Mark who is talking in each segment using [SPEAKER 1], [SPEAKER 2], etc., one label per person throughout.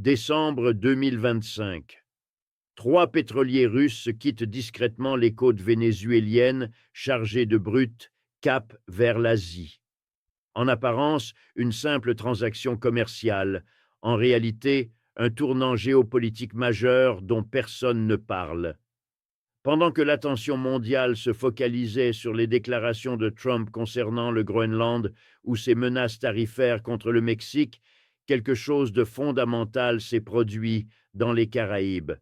[SPEAKER 1] Décembre 2025. Trois pétroliers russes quittent discrètement les côtes vénézuéliennes chargées de brut, cap vers l'Asie. En apparence, une simple transaction commerciale. En réalité, un tournant géopolitique majeur dont personne ne parle. Pendant que l'attention mondiale se focalisait sur les déclarations de Trump concernant le Groenland ou ses menaces tarifaires contre le Mexique, quelque chose de fondamental s'est produit dans les Caraïbes.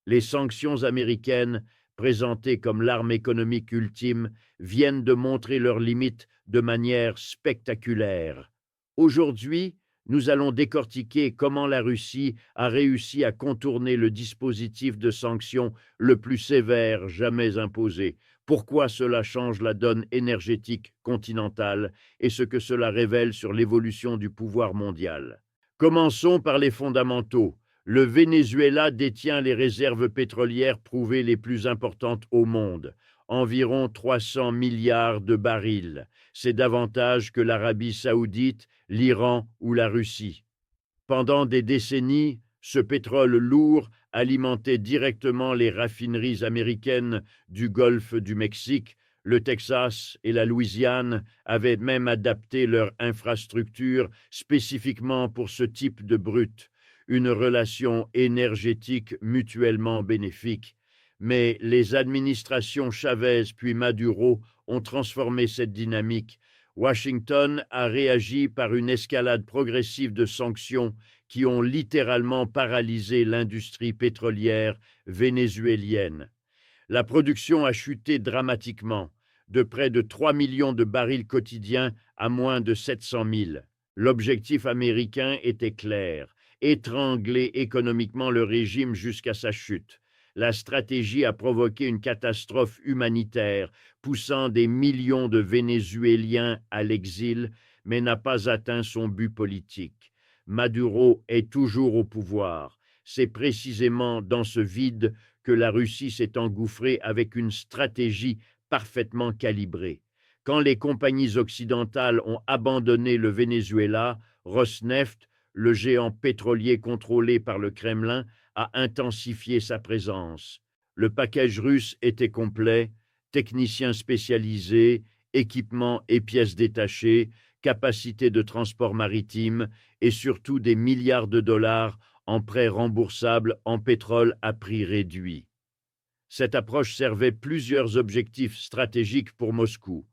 [SPEAKER 1] Les sanctions américaines, présentées comme l'arme économique ultime, viennent de montrer leurs limites de manière spectaculaire. Aujourd'hui, nous allons décortiquer comment la Russie a réussi à contourner le dispositif de sanctions le plus sévère jamais imposé, pourquoi cela change la donne énergétique continentale et ce que cela révèle sur l'évolution du pouvoir mondial. Commençons par les fondamentaux. Le Venezuela détient les réserves pétrolières prouvées les plus importantes au monde, environ 300 milliards de barils. C'est davantage que l'Arabie saoudite, l'Iran ou la Russie. Pendant des décennies, ce pétrole lourd alimentait directement les raffineries américaines du golfe du Mexique. Le Texas et la Louisiane avaient même adapté leur infrastructure spécifiquement pour ce type de brut, une relation énergétique mutuellement bénéfique. Mais les administrations Chavez puis Maduro ont transformé cette dynamique. Washington a réagi par une escalade progressive de sanctions qui ont littéralement paralysé l'industrie pétrolière vénézuélienne. La production a chuté dramatiquement, de près de 3 millions de barils quotidiens à moins de 700 000. L'objectif américain était clair, étrangler économiquement le régime jusqu'à sa chute. La stratégie a provoqué une catastrophe humanitaire, poussant des millions de Vénézuéliens à l'exil, mais n'a pas atteint son but politique. Maduro est toujours au pouvoir. C'est précisément dans ce vide que la Russie s'est engouffrée avec une stratégie parfaitement calibrée. Quand les compagnies occidentales ont abandonné le Venezuela, Rosneft, le géant pétrolier contrôlé par le Kremlin, a intensifié sa présence. Le package russe était complet, techniciens spécialisés, équipements et pièces détachées, capacité de transport maritime et surtout des milliards de dollars en prêts remboursables en pétrole à prix réduit. Cette approche servait plusieurs objectifs stratégiques pour Moscou.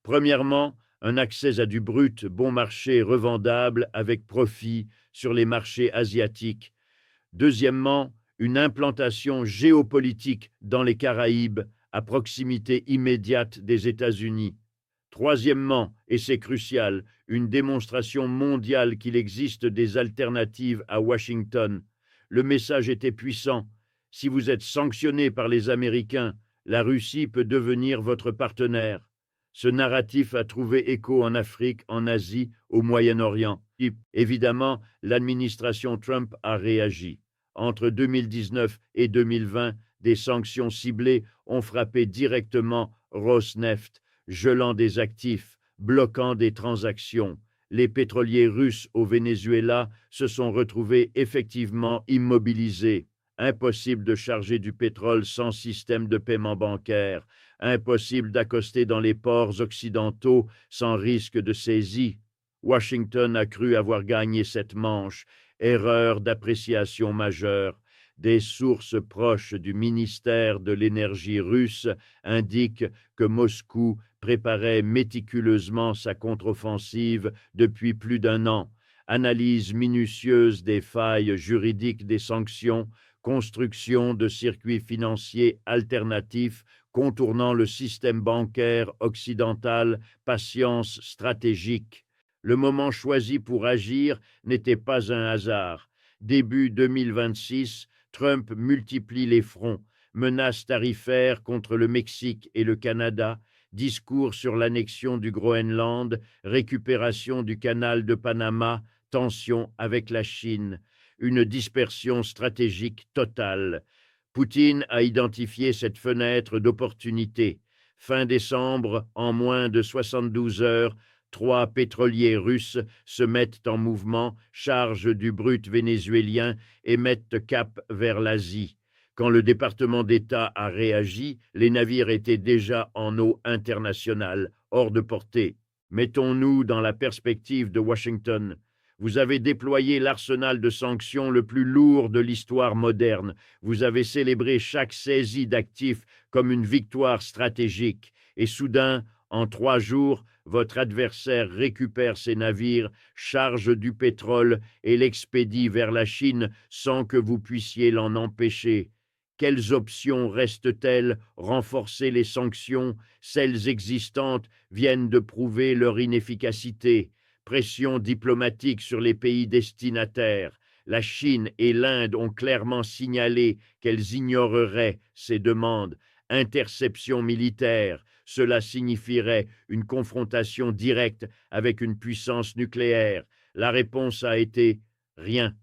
[SPEAKER 1] Premièrement, un accès à du brut bon marché revendable avec profit sur les marchés asiatiques. Deuxièmement, une implantation géopolitique dans les Caraïbes à proximité immédiate des États-Unis. Troisièmement, et c'est crucial, une démonstration mondiale qu'il existe des alternatives à Washington. Le message était puissant. Si vous êtes sanctionné par les Américains, la Russie peut devenir votre partenaire. Ce narratif a trouvé écho en Afrique, en Asie, au Moyen-Orient. Évidemment, l'administration Trump a réagi. Entre 2019 et 2020, des sanctions ciblées ont frappé directement Rosneft, gelant des actifs, bloquant des transactions. Les pétroliers russes au Venezuela se sont retrouvés effectivement immobilisés. Impossible de charger du pétrole sans système de paiement bancaire. Impossible d'accoster dans les ports occidentaux sans risque de saisie. Washington a cru avoir gagné cette manche. Erreur d'appréciation majeure. Des sources proches du ministère de l'énergie russe indiquent que Moscou préparait méticuleusement sa contre-offensive depuis plus d'un an. Analyse minutieuse des failles juridiques des sanctions, construction de circuits financiers alternatifs contournant le système bancaire occidental, patience stratégique. Le moment choisi pour agir n'était pas un hasard. Début 2026, Trump multiplie les fronts, menaces tarifaires contre le Mexique et le Canada, discours sur l'annexion du Groenland, récupération du canal de Panama, tensions avec la Chine, une dispersion stratégique totale. Poutine a identifié cette fenêtre d'opportunité. Fin décembre, en moins de 72 heures, 3 pétroliers russes se mettent en mouvement, chargent du brut vénézuélien et mettent cap vers l'Asie. Quand le département d'État a réagi, les navires étaient déjà en eau internationale, hors de portée. Mettons-nous dans la perspective de Washington. Vous avez déployé l'arsenal de sanctions le plus lourd de l'histoire moderne. Vous avez célébré chaque saisie d'actifs comme une victoire stratégique. Et soudain, en 3 jours, votre adversaire récupère ses navires, charge du pétrole et l'expédie vers la Chine sans que vous puissiez l'en empêcher. Quelles options restent-elles? Renforcer les sanctions? Celles existantes viennent de prouver leur inefficacité. Pression diplomatique sur les pays destinataires. La Chine et l'Inde ont clairement signalé qu'elles ignoreraient ces demandes. Interception militaire, cela signifierait une confrontation directe avec une puissance nucléaire. La réponse a été rien,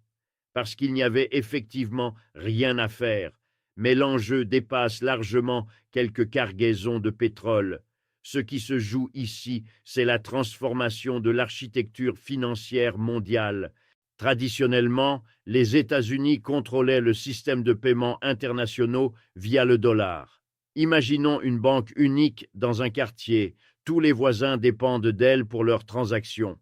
[SPEAKER 1] parce qu'il n'y avait effectivement rien à faire. Mais l'enjeu dépasse largement quelques cargaisons de pétrole. Ce qui se joue ici, c'est la transformation de l'architecture financière mondiale. Traditionnellement, les États-Unis contrôlaient le système de paiement internationaux via le dollar. Imaginons une banque unique dans un quartier. Tous les voisins dépendent d'elle pour leurs transactions.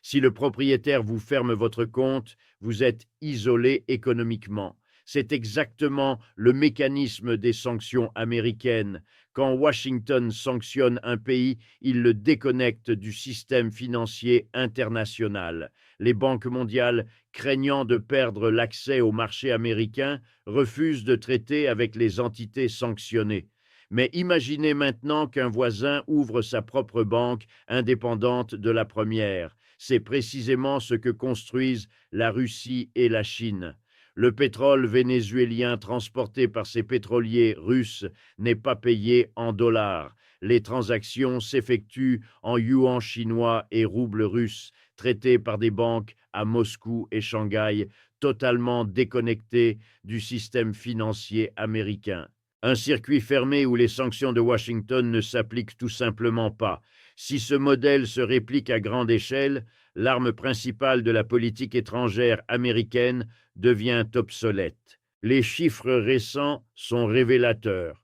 [SPEAKER 1] Si le propriétaire vous ferme votre compte, vous êtes isolé économiquement. C'est exactement le mécanisme des sanctions américaines. Quand Washington sanctionne un pays, il le déconnecte du système financier international. Les banques mondiales, craignant de perdre l'accès au marché américain, refusent de traiter avec les entités sanctionnées. Mais imaginez maintenant qu'un voisin ouvre sa propre banque indépendante de la première. C'est précisément ce que construisent la Russie et la Chine. Le pétrole vénézuélien transporté par ces pétroliers russes n'est pas payé en dollars. Les transactions s'effectuent en yuan chinois et roubles russes, traités par des banques à Moscou et Shanghai, totalement déconnectées du système financier américain. Un circuit fermé où les sanctions de Washington ne s'appliquent tout simplement pas. Si ce modèle se réplique à grande échelle, l'arme principale de la politique étrangère américaine devient obsolète. Les chiffres récents sont révélateurs.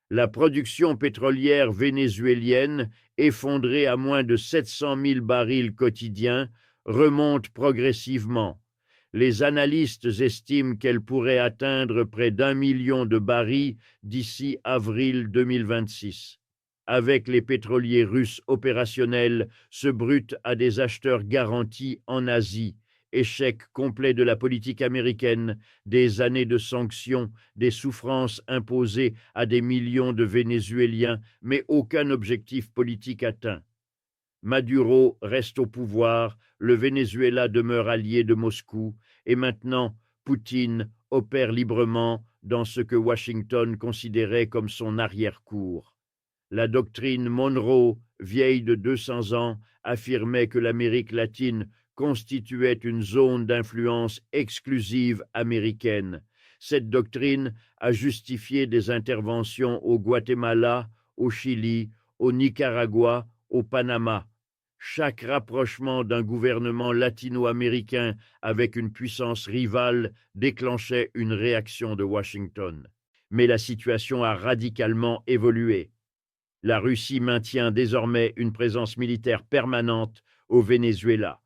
[SPEAKER 1] La production pétrolière vénézuélienne, effondrée à moins de 700 000 barils quotidiens, remonte progressivement. Les analystes estiment qu'elle pourrait atteindre près d'1 million de barils d'ici avril 2026. Avec les pétroliers russes opérationnels, ce brut a des acheteurs garantis en Asie. Échec complet de la politique américaine, des années de sanctions, des souffrances imposées à des millions de Vénézuéliens, mais aucun objectif politique atteint. Maduro reste au pouvoir, le Venezuela demeure allié de Moscou, et maintenant Poutine opère librement dans ce que Washington considérait comme son arrière-cour. La doctrine Monroe, vieille de 200 ans, affirmait que l'Amérique latine constituait une zone d'influence exclusive américaine. Cette doctrine a justifié des interventions au Guatemala, au Chili, au Nicaragua, au Panama. Chaque rapprochement d'un gouvernement latino-américain avec une puissance rivale déclenchait une réaction de Washington. Mais la situation a radicalement évolué. La Russie maintient désormais une présence militaire permanente au Venezuela.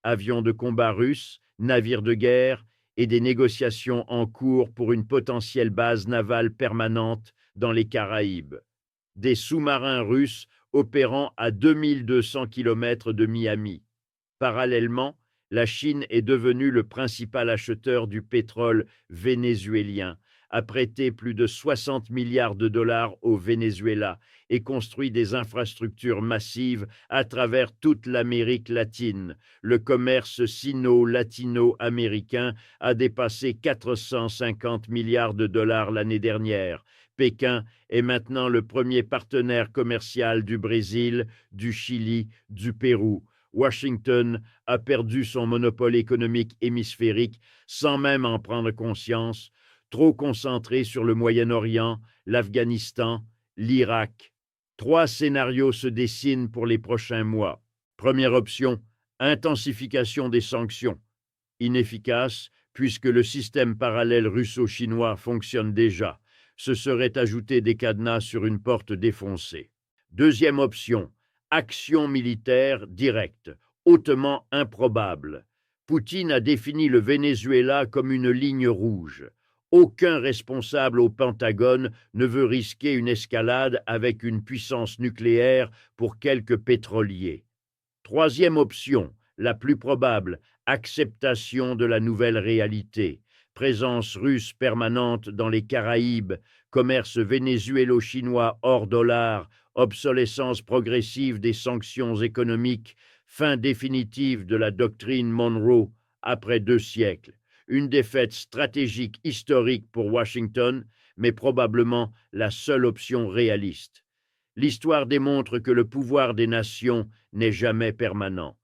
[SPEAKER 1] Avions de combat russes, navires de guerre et des négociations en cours pour une potentielle base navale permanente dans les Caraïbes. Des sous-marins russes opérant à 2200 km de Miami. Parallèlement, la Chine est devenue le principal acheteur du pétrole vénézuélien, a prêté plus de 60 milliards de dollars au Venezuela et construit des infrastructures massives à travers toute l'Amérique latine. Le commerce sino-latino-américain a dépassé 450 milliards de dollars l'année dernière. Pékin est maintenant le premier partenaire commercial du Brésil, du Chili, du Pérou. Washington a perdu son monopole économique hémisphérique sans même en prendre conscience, trop concentré sur le Moyen-Orient, l'Afghanistan, l'Irak. 3 scénarios se dessinent pour les prochains mois. Première option, intensification des sanctions. Inefficace, puisque le système parallèle russo-chinois fonctionne déjà. Ce serait ajouter des cadenas sur une porte défoncée. Deuxième option, action militaire directe, hautement improbable. Poutine a défini le Venezuela comme une ligne rouge. Aucun responsable au Pentagone ne veut risquer une escalade avec une puissance nucléaire pour quelques pétroliers. Troisième option, la plus probable, acceptation de la nouvelle réalité. Présence russe permanente dans les Caraïbes, commerce vénézuélo-chinois hors dollar, obsolescence progressive des sanctions économiques, fin définitive de la doctrine Monroe après 2 siècles. Une défaite stratégique historique pour Washington, mais probablement la seule option réaliste. L'histoire démontre que le pouvoir des nations n'est jamais permanent.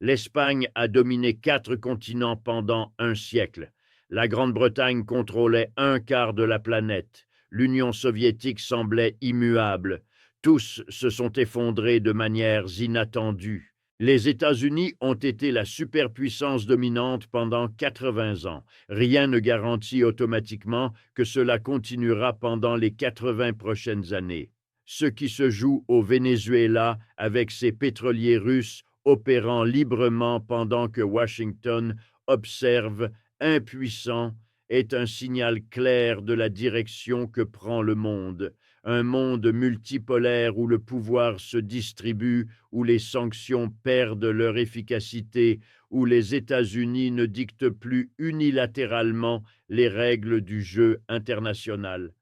[SPEAKER 1] L'Espagne a dominé 4 continents pendant 1 siècle. La Grande-Bretagne contrôlait 1/4 de la planète. L'Union soviétique semblait immuable. Tous se sont effondrés de manières inattendues. Les États-Unis ont été la superpuissance dominante pendant 80 ans. Rien ne garantit automatiquement que cela continuera pendant les 80 prochaines années. Ce qui se joue au Venezuela avec ses pétroliers russes opérant librement pendant que Washington observe, impuissant, est un signal clair de la direction que prend le monde. Un monde multipolaire où le pouvoir se distribue, où les sanctions perdent leur efficacité, où les États-Unis ne dictent plus unilatéralement les règles du jeu international.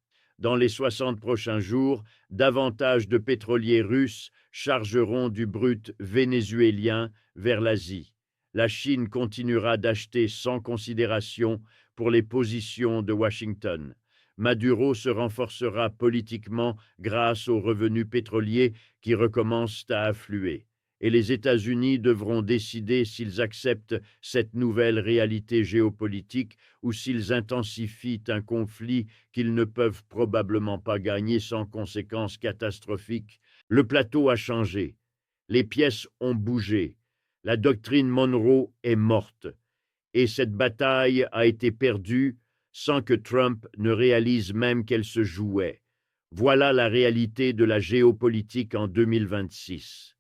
[SPEAKER 1] Dans les 60 prochains jours, davantage de pétroliers russes chargeront du brut vénézuélien vers l'Asie. La Chine continuera d'acheter sans considération pour les positions de Washington. Maduro se renforcera politiquement grâce aux revenus pétroliers qui recommencent à affluer. Et les États-Unis devront décider s'ils acceptent cette nouvelle réalité géopolitique ou s'ils intensifient un conflit qu'ils ne peuvent probablement pas gagner sans conséquences catastrophiques. Le plateau a changé. Les pièces ont bougé. La doctrine Monroe est morte. Et cette bataille a été perdue sans que Trump ne réalise même qu'elle se jouait. Voilà la réalité de la géopolitique en 2026.